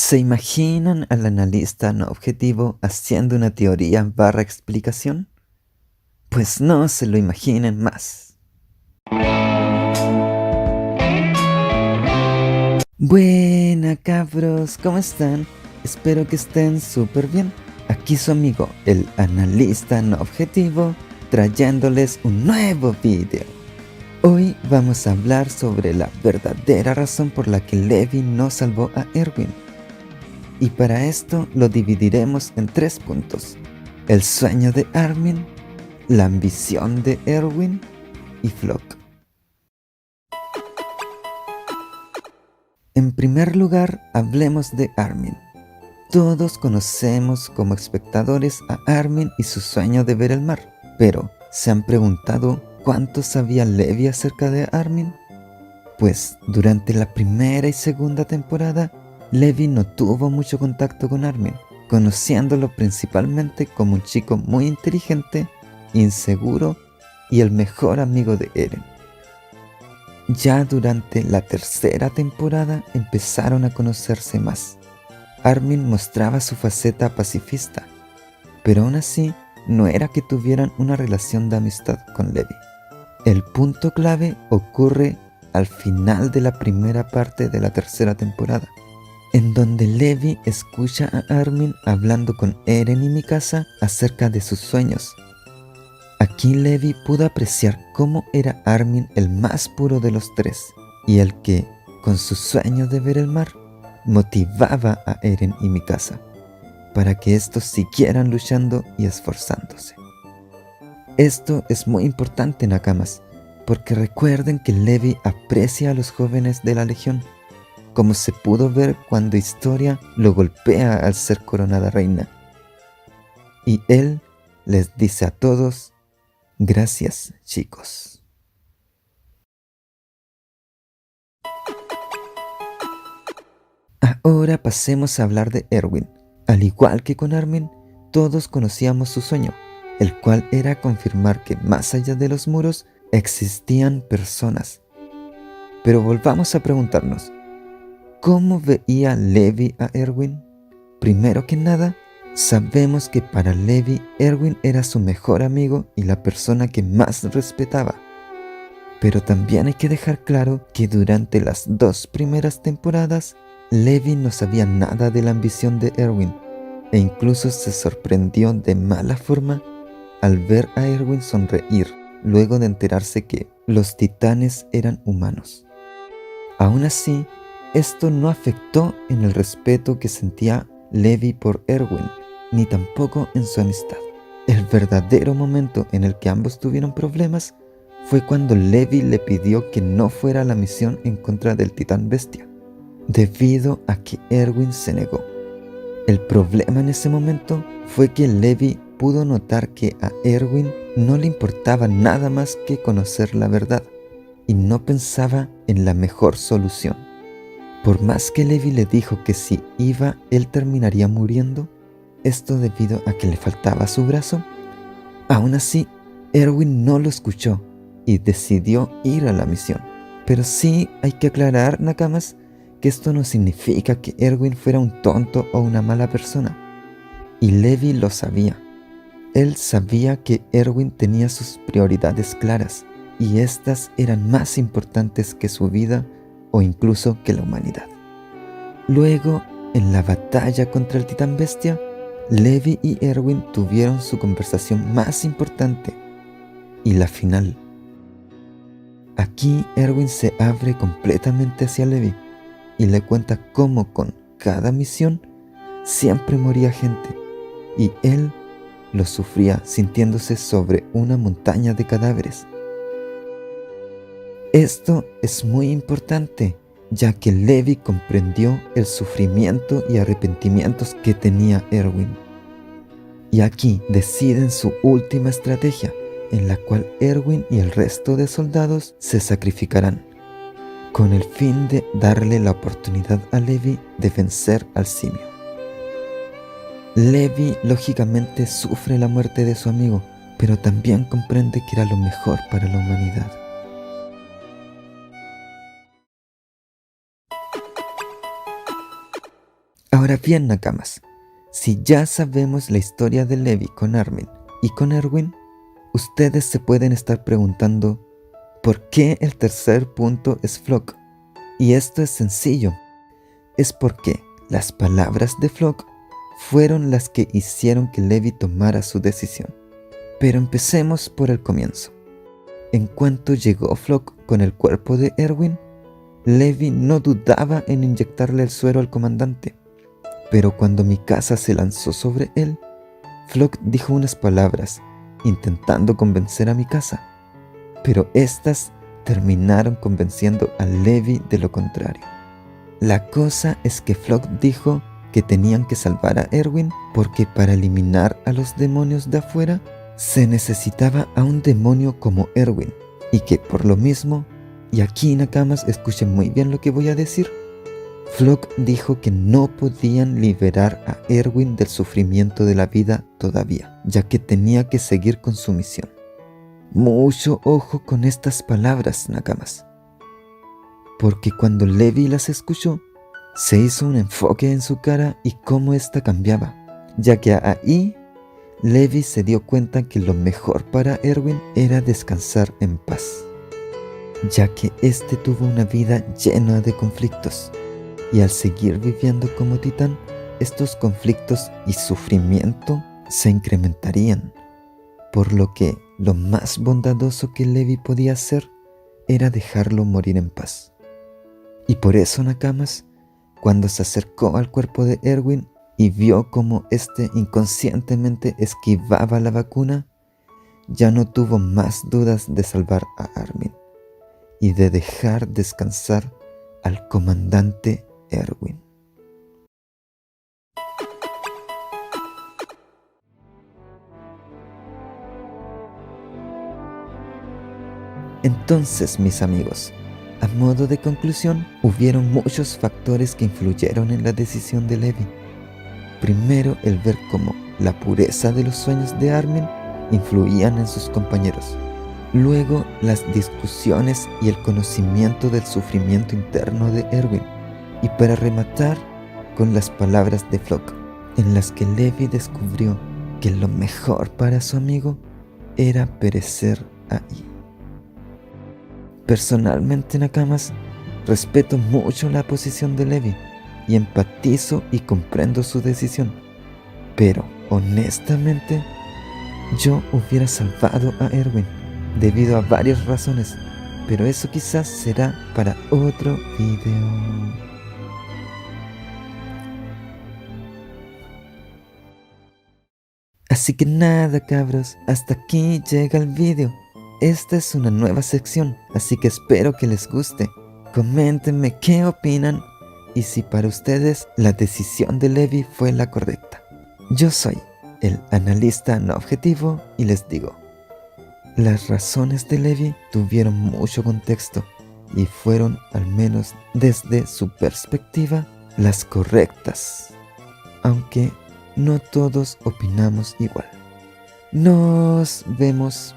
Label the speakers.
Speaker 1: ¿Se imaginan al analista no objetivo haciendo una teoría barra explicación? Pues no se lo imaginen más. Buena cabros, ¿cómo están? Espero que estén súper bien. Aquí su amigo, el analista no objetivo, trayéndoles un nuevo video. Hoy vamos a hablar sobre la verdadera razón por la que Levi no salvó a Erwin. Y para esto lo dividiremos en 3 puntos: el sueño de Armin, la ambición de Erwin y Flock. En primer lugar, hablemos de Armin. Todos conocemos como espectadores a Armin y su sueño de ver el mar, pero ¿se han preguntado cuánto sabía Levi acerca de Armin? Pues durante la primera y segunda temporada, Levi no tuvo mucho contacto con Armin, conociéndolo principalmente como un chico muy inteligente, inseguro y el mejor amigo de Eren. Ya durante la tercera temporada empezaron a conocerse más. Armin mostraba su faceta pacifista, pero aún así no era que tuvieran una relación de amistad con Levi. El punto clave ocurre al final de la primera parte de la tercera temporada, en donde Levi escucha a Armin hablando con Eren y Mikasa acerca de sus sueños. Aquí Levi pudo apreciar cómo era Armin el más puro de los tres, y el que, con su sueño de ver el mar, motivaba a Eren y Mikasa, para que estos siguieran luchando y esforzándose. Esto es muy importante, Nakamas, porque recuerden que Levi aprecia a los jóvenes de la Legión, como se pudo ver cuando Historia lo golpea al ser coronada reina. Y él les dice a todos: gracias, chicos. Ahora pasemos a hablar de Erwin. Al igual que con Armin, todos conocíamos su sueño, el cual era confirmar que más allá de los muros existían personas. Pero volvamos a preguntarnos, ¿cómo veía Levi a Erwin? Primero que nada, sabemos que para Levi, Erwin era su mejor amigo y la persona que más respetaba. Pero también hay que dejar claro que durante las 2 primeras temporadas, Levi no sabía nada de la ambición de Erwin, e incluso se sorprendió de mala forma al ver a Erwin sonreír luego de enterarse que los titanes eran humanos. Aún así, esto no afectó en el respeto que sentía Levi por Erwin, ni tampoco en su amistad. El verdadero momento en el que ambos tuvieron problemas fue cuando Levi le pidió que no fuera a la misión en contra del titán bestia, debido a que Erwin se negó. El problema en ese momento fue que Levi pudo notar que a Erwin no le importaba nada más que conocer la verdad, y no pensaba en la mejor solución. Por más que Levi le dijo que si iba él terminaría muriendo, esto debido a que le faltaba su brazo, aún así Erwin no lo escuchó y decidió ir a la misión. Pero sí hay que aclarar, Nakamas, que esto no significa que Erwin fuera un tonto o una mala persona, y Levi lo sabía. Él sabía que Erwin tenía sus prioridades claras, y estas eran más importantes que su vida o incluso que la humanidad. Luego, en la batalla contra el titán bestia, Levi y Erwin tuvieron su conversación más importante y la final. Aquí Erwin se abre completamente hacia Levi y le cuenta cómo con cada misión siempre moría gente y él lo sufría sintiéndose sobre una montaña de cadáveres. Esto es muy importante, ya que Levi comprendió el sufrimiento y arrepentimientos que tenía Erwin. Y aquí deciden su última estrategia, en la cual Erwin y el resto de soldados se sacrificarán, con el fin de darle la oportunidad a Levi de vencer al simio. Levi lógicamente sufre la muerte de su amigo, pero también comprende que era lo mejor para la humanidad. Ahora bien, Nakamas, si ya sabemos la historia de Levi con Armin y con Erwin, ustedes se pueden estar preguntando ¿por qué el tercer punto es Flock? Y esto es sencillo, es porque las palabras de Flock fueron las que hicieron que Levi tomara su decisión. Pero empecemos por el comienzo. En cuanto llegó Flock con el cuerpo de Erwin, Levi no dudaba en inyectarle el suero al comandante. Pero cuando Mikasa se lanzó sobre él, Flock dijo unas palabras, intentando convencer a Mikasa. Pero estas terminaron convenciendo a Levi de lo contrario. La cosa es que Flock dijo que tenían que salvar a Erwin porque para eliminar a los demonios de afuera se necesitaba a un demonio como Erwin, y que por lo mismo, y aquí Nakamas escuchen muy bien lo que voy a decir, Flock dijo que no podían liberar a Erwin del sufrimiento de la vida todavía, ya que tenía que seguir con su misión. Mucho ojo con estas palabras, Nakamas, porque cuando Levi las escuchó, se hizo un enfoque en su cara y cómo ésta cambiaba, ya que ahí Levi se dio cuenta que lo mejor para Erwin era descansar en paz, ya que éste tuvo una vida llena de conflictos, y al seguir viviendo como titán, estos conflictos y sufrimiento se incrementarían, por lo que lo más bondadoso que Levi podía hacer era dejarlo morir en paz. Y por eso Nakamas, cuando se acercó al cuerpo de Erwin y vio cómo éste inconscientemente esquivaba la vacuna, ya no tuvo más dudas de salvar a Armin y de dejar descansar al comandante Erwin. Entonces, mis amigos, a modo de conclusión, hubieron muchos factores que influyeron en la decisión de Levi. Primero, el ver cómo la pureza de los sueños de Armin influían en sus compañeros. Luego, las discusiones y el conocimiento del sufrimiento interno de Erwin. Y para rematar, con las palabras de Flock, en las que Levi descubrió que lo mejor para su amigo era perecer ahí. Personalmente, Nakamas, respeto mucho la posición de Levi y empatizo y comprendo su decisión, pero honestamente yo hubiera salvado a Erwin debido a varias razones, pero eso quizás será para otro video. Así que nada, cabros, hasta aquí llega el video. Esta es una nueva sección, así que espero que les guste. Coméntenme qué opinan y si para ustedes la decisión de Levi fue la correcta. Yo soy el analista no objetivo y les digo, las razones de Levi tuvieron mucho contexto y fueron, al menos desde su perspectiva, las correctas. Aunque no todos opinamos igual. Nos vemos.